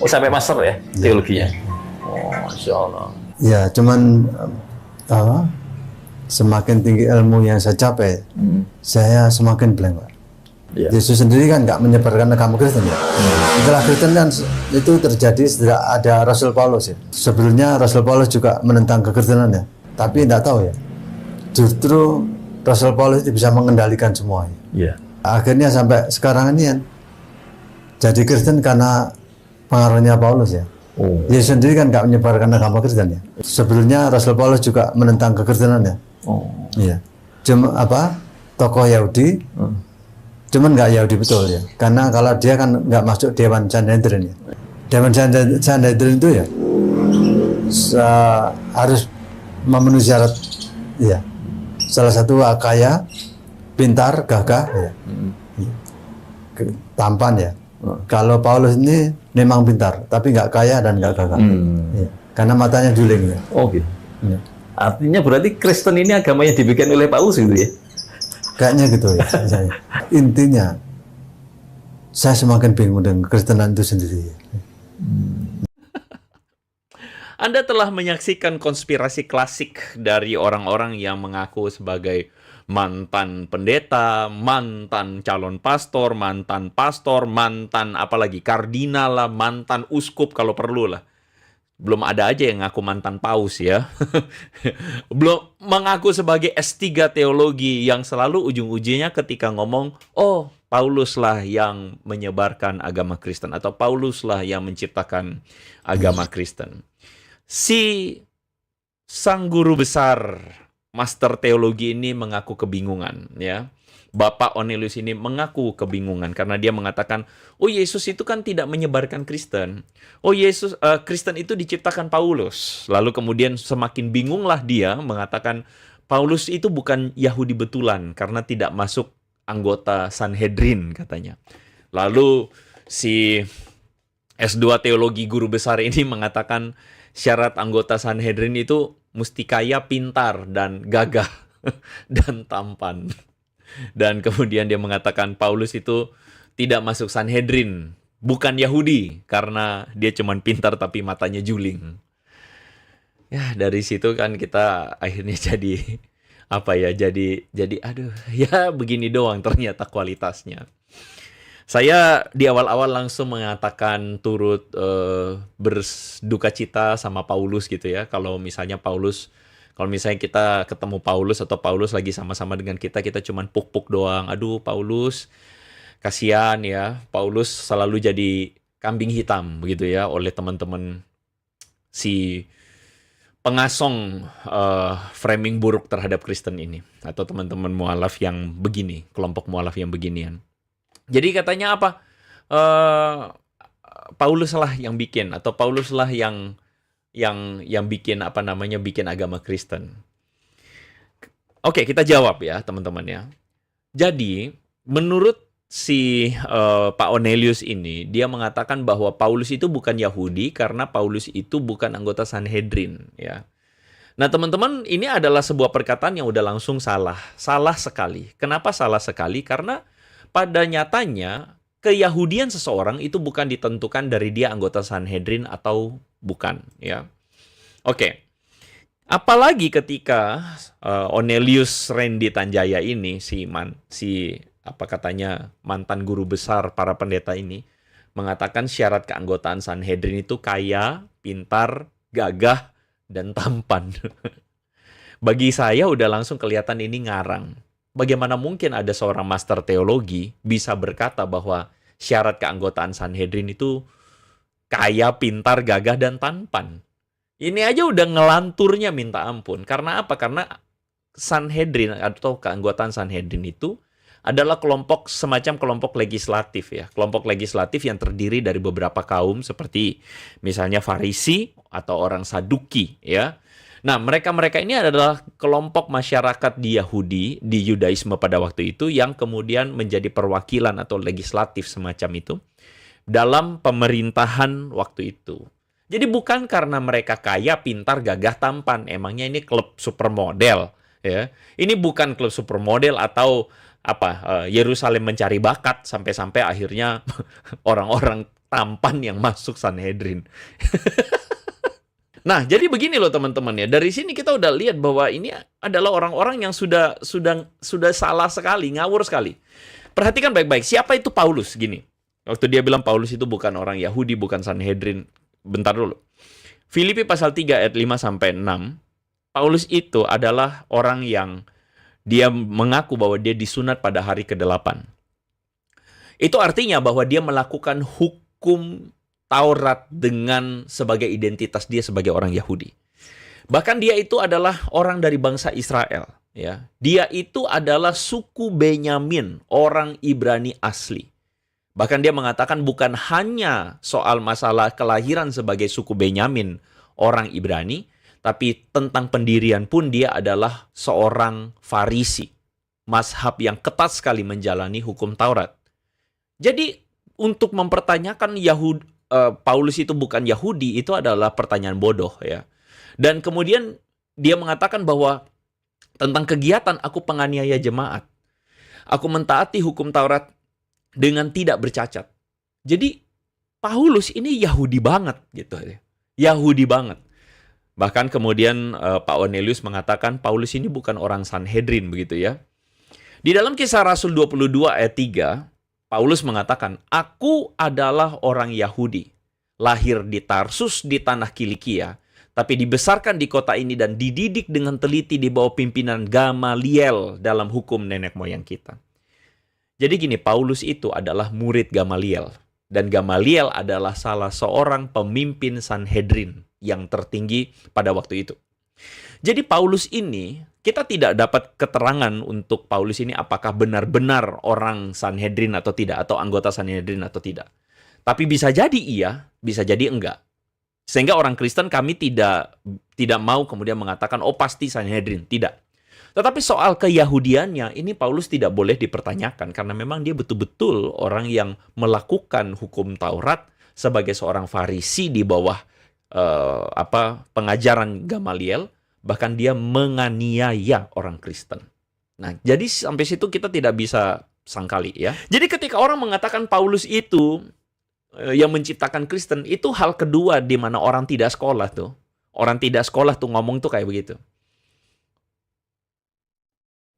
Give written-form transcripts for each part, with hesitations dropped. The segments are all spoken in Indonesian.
Oh, sampai master ya teologinya. Oh, Masya Allah. Ya, cuman apa? Semakin tinggi ilmu yang saya capai, saya semakin blank, Pak. Ya. Yesus sendiri kan nggak menyebarkan agama Kristen ya. Setelah Kristen kan itu terjadi setelah ada Rasul Paulus ya. Sebelumnya Rasul Paulus juga menentang kekristenan ya. Tapi nggak tahu ya. Justru Rasul Paulus itu bisa mengendalikan semuanya. Ya. Akhirnya sampai sekarang ini kan jadi Kristen karena pengaruhnya Paulus ya. Oh. Yesus sendiri kan nggak menyebarkan agama Kristen ya. Sebelumnya Rasul Paulus juga menentang kekristenan ya. Oh. Iya. Cuma apa? Tokoh Yahudi. Cuman nggak Yahudi betul ya. Karena kalau dia kan nggak masuk Dewan Sanhedrin ya. Dewan Sanhedrin itu ya harus memenuhi syarat ya. Salah satu kaya, pintar, gagah ya. Tampan ya. Kalau Paulus ini memang pintar, tapi nggak kaya dan nggak gagah. Ya. Karena matanya juling ya. Oh gitu. Ya. Artinya berarti Kristen ini agama yang dibikin oleh Paulus gitu ya? Kayaknya gitu ya. Intinya, saya semakin bingung dengan Kristenan itu sendiri. Anda telah menyaksikan konspirasi klasik dari orang-orang yang mengaku sebagai mantan pendeta, mantan calon pastor, mantan apalagi kardinal lah, mantan uskup kalau perlu lah. Belum ada aja yang ngaku mantan paus ya. Belum mengaku sebagai S3 teologi yang selalu ujung-ujungnya ketika ngomong, oh Paulus lah yang menyebarkan agama Kristen atau Paulus lah yang menciptakan agama Kristen. Si sang guru besar master teologi ini mengaku kebingungan ya. Bapak Ornelius ini mengaku kebingungan karena dia mengatakan, oh Yesus itu kan tidak menyebarkan Kristen. Oh Yesus, Kristen itu diciptakan Paulus. Lalu kemudian semakin bingunglah dia mengatakan, Paulus itu bukan Yahudi betulan karena tidak masuk anggota Sanhedrin katanya. Lalu si S2 teologi guru besar ini mengatakan syarat anggota Sanhedrin itu mesti kaya, pintar, dan gagah dan tampan. Dan kemudian dia mengatakan Paulus itu tidak masuk Sanhedrin, bukan Yahudi, karena dia cuma pintar tapi matanya juling. Ya, dari situ kan kita akhirnya jadi apa ya? Jadi aduh, ya begini doang ternyata kualitasnya. Saya di awal-awal langsung mengatakan turut berduka cita sama Paulus gitu ya. Kalau misalnya kita ketemu Paulus atau Paulus lagi sama-sama dengan kita cuman puk-puk doang. Aduh, Paulus, kasihan ya. Paulus selalu jadi kambing hitam begitu ya oleh teman-teman si pengasong framing buruk terhadap Kristen ini. Atau teman-teman mualaf yang begini, kelompok mualaf yang beginian. Jadi katanya apa? Paulus lah yang bikin, atau Paulus lah yang bikin bikin agama Kristen. Oke, kita jawab ya teman-teman ya. Jadi menurut si Pak Ornelius ini, dia mengatakan bahwa Paulus itu bukan Yahudi karena Paulus itu bukan anggota Sanhedrin ya. Nah teman-teman, ini adalah sebuah perkataan yang udah langsung salah sekali. Kenapa salah sekali? Karena pada nyatanya keyahudian seseorang itu bukan ditentukan dari dia anggota Sanhedrin atau bukan ya. Oke. Apalagi ketika Ornelius Randy Tanjaya ini mantan guru besar para pendeta ini mengatakan syarat keanggotaan Sanhedrin itu kaya, pintar, gagah, dan tampan. Bagi saya udah langsung kelihatan ini ngarang. Bagaimana mungkin ada seorang master teologi bisa berkata bahwa syarat keanggotaan Sanhedrin itu kaya, pintar, gagah, dan tampan? Ini aja udah ngelanturnya minta ampun. Karena apa? Karena Sanhedrin atau keanggotaan Sanhedrin itu adalah semacam kelompok legislatif ya. Kelompok legislatif yang terdiri dari beberapa kaum seperti misalnya Farisi atau orang Saduki ya. Nah, mereka ini adalah kelompok masyarakat di Yahudi, di Yudaisme pada waktu itu yang kemudian menjadi perwakilan atau legislatif semacam itu dalam pemerintahan waktu itu. Jadi bukan karena mereka kaya, pintar, gagah, tampan. Emangnya ini klub supermodel ya. Ini bukan klub supermodel atau Yerusalem mencari bakat sampai-sampai akhirnya orang-orang tampan yang masuk Sanhedrin. Nah, jadi begini loh teman-teman ya. Dari sini kita udah lihat bahwa ini adalah orang-orang yang sudah salah sekali, ngawur sekali. Perhatikan baik-baik, siapa itu Paulus? Gini, waktu dia bilang Paulus itu bukan orang Yahudi, bukan Sanhedrin. Bentar dulu. Filipi pasal 3 ayat 5-6, Paulus itu adalah orang yang dia mengaku bahwa dia disunat pada hari ke-8. Itu artinya bahwa dia melakukan hukum Taurat dengan sebagai identitas dia sebagai orang Yahudi. Bahkan dia itu adalah orang dari bangsa Israel. Ya. Dia itu adalah suku Benyamin, orang Ibrani asli. Bahkan dia mengatakan bukan hanya soal masalah kelahiran sebagai suku Benyamin, orang Ibrani, tapi tentang pendirian pun dia adalah seorang Farisi. Mazhab yang ketat sekali menjalani hukum Taurat. Jadi untuk mempertanyakan Paulus itu bukan Yahudi, itu adalah pertanyaan bodoh ya. Dan kemudian dia mengatakan bahwa tentang kegiatan aku penganiaya jemaat, aku mentaati hukum Taurat dengan tidak bercacat. Jadi Paulus ini Yahudi banget gitu ya. Yahudi banget. Bahkan kemudian Pak Onelius mengatakan Paulus ini bukan orang Sanhedrin begitu ya. Di dalam Kisah Rasul 22 ayat 3, Paulus mengatakan, aku adalah orang Yahudi, lahir di Tarsus di tanah Kilikia, tapi dibesarkan di kota ini dan dididik dengan teliti di bawah pimpinan Gamaliel dalam hukum nenek moyang kita. Jadi gini, Paulus itu adalah murid Gamaliel, dan Gamaliel adalah salah seorang pemimpin Sanhedrin yang tertinggi pada waktu itu. Jadi Paulus ini, kita tidak dapat keterangan untuk Paulus ini apakah benar-benar orang Sanhedrin atau tidak, atau anggota Sanhedrin atau tidak. Tapi bisa jadi iya, bisa jadi enggak. Sehingga orang Kristen kami tidak mau kemudian mengatakan, oh pasti Sanhedrin. Tidak. Tetapi soal keyahudiannya, ini Paulus tidak boleh dipertanyakan, karena memang dia betul-betul orang yang melakukan hukum Taurat sebagai seorang Farisi di bawah pengajaran Gamaliel. Bahkan dia menganiaya orang Kristen. Nah, jadi sampai situ kita tidak bisa sangkali ya. Jadi ketika orang mengatakan Paulus itu yang menciptakan Kristen, itu hal kedua di mana orang tidak sekolah tuh. Orang tidak sekolah tuh ngomong tuh kayak begitu.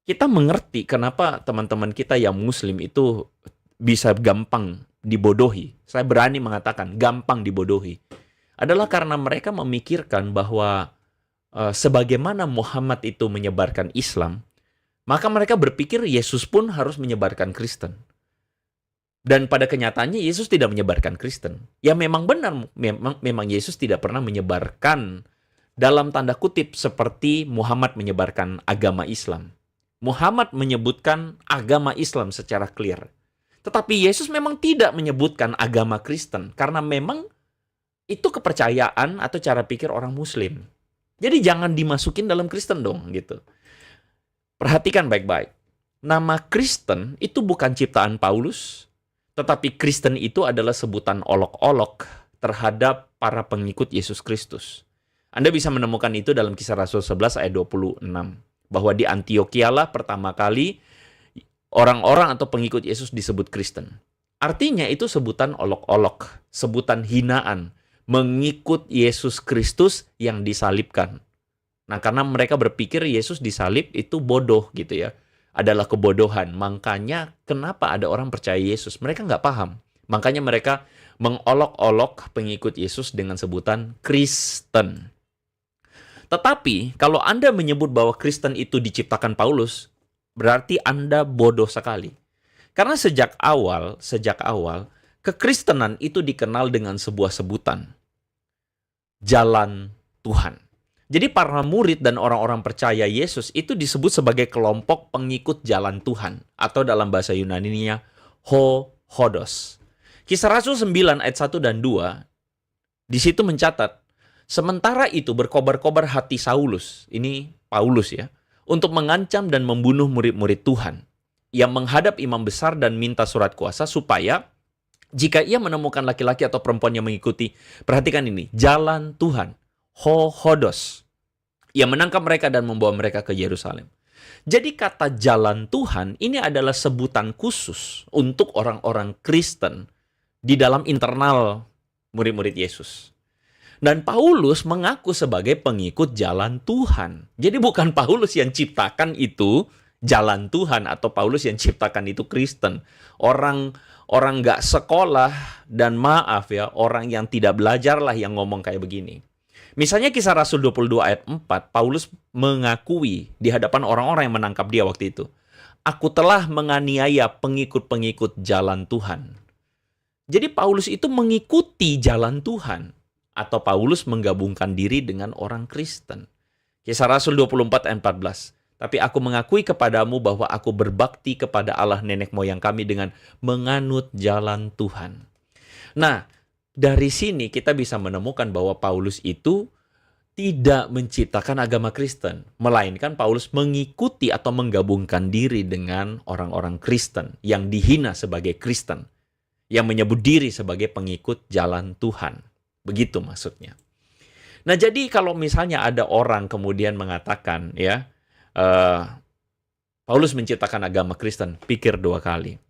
Kita mengerti kenapa teman-teman kita yang Muslim itu bisa gampang dibodohi. Saya berani mengatakan gampang dibodohi. Adalah karena mereka memikirkan bahwa sebagaimana Muhammad itu menyebarkan Islam, maka mereka berpikir Yesus pun harus menyebarkan Kristen. Dan pada kenyataannya Yesus tidak menyebarkan Kristen. Ya memang benar, memang Yesus tidak pernah menyebarkan dalam tanda kutip seperti Muhammad menyebarkan agama Islam. Muhammad menyebutkan agama Islam secara clear. Tetapi Yesus memang tidak menyebutkan agama Kristen, karena memang itu kepercayaan atau cara pikir orang Muslim. Jadi jangan dimasukin dalam Kristen dong gitu. Perhatikan baik-baik. Nama Kristen itu bukan ciptaan Paulus, tetapi Kristen itu adalah sebutan olok-olok terhadap para pengikut Yesus Kristus. Anda bisa menemukan itu dalam Kisah Rasul 11 ayat 26. Bahwa di Antiokhia lah pertama kali orang-orang atau pengikut Yesus disebut Kristen. Artinya itu sebutan olok-olok, sebutan hinaan. Mengikut Yesus Kristus yang disalibkan. Nah, karena mereka berpikir Yesus disalib itu bodoh gitu ya. Adalah kebodohan. Makanya kenapa ada orang percaya Yesus? Mereka nggak paham. Makanya mereka mengolok-olok pengikut Yesus dengan sebutan Kristen. Tetapi kalau Anda menyebut bahwa Kristen itu diciptakan Paulus, berarti Anda bodoh sekali. Karena sejak awal, kekristenan itu dikenal dengan sebuah sebutan. Jalan Tuhan. Jadi para murid dan orang-orang percaya Yesus itu disebut sebagai kelompok pengikut jalan Tuhan. Atau dalam bahasa Yunaninya, Hodos. Kisah Rasul 9 ayat 1 dan 2, di situ mencatat, sementara itu berkobar-kobar hati Saulus, ini Paulus ya, untuk mengancam dan membunuh murid-murid Tuhan. Ia menghadap imam besar dan minta surat kuasa supaya jika ia menemukan laki-laki atau perempuan yang mengikuti, perhatikan ini, jalan Tuhan, Hodos. Ia menangkap mereka dan membawa mereka ke Yerusalem. Jadi kata jalan Tuhan ini adalah sebutan khusus untuk orang-orang Kristen di dalam internal murid-murid Yesus. Dan Paulus mengaku sebagai pengikut jalan Tuhan. Jadi bukan Paulus yang ciptakan itu jalan Tuhan, atau Paulus yang ciptakan itu Kristen. Orang nggak sekolah, dan maaf ya, orang yang tidak belajar lah yang ngomong kayak begini. Misalnya Kisah Rasul 22 ayat 4, Paulus mengakui di hadapan orang-orang yang menangkap dia waktu itu, "Aku telah menganiaya pengikut-pengikut jalan Tuhan." Jadi Paulus itu mengikuti jalan Tuhan, atau Paulus menggabungkan diri dengan orang Kristen. Kisah Rasul 24 ayat 14. "Tapi aku mengakui kepadamu bahwa aku berbakti kepada Allah nenek moyang kami dengan menganut jalan Tuhan." Nah, dari sini kita bisa menemukan bahwa Paulus itu tidak menciptakan agama Kristen, melainkan Paulus mengikuti atau menggabungkan diri dengan orang-orang Kristen yang dihina sebagai Kristen, yang menyebut diri sebagai pengikut jalan Tuhan. Begitu maksudnya. Nah, jadi kalau misalnya ada orang kemudian mengatakan, ya, Paulus menciptakan agama Kristen, pikir dua kali.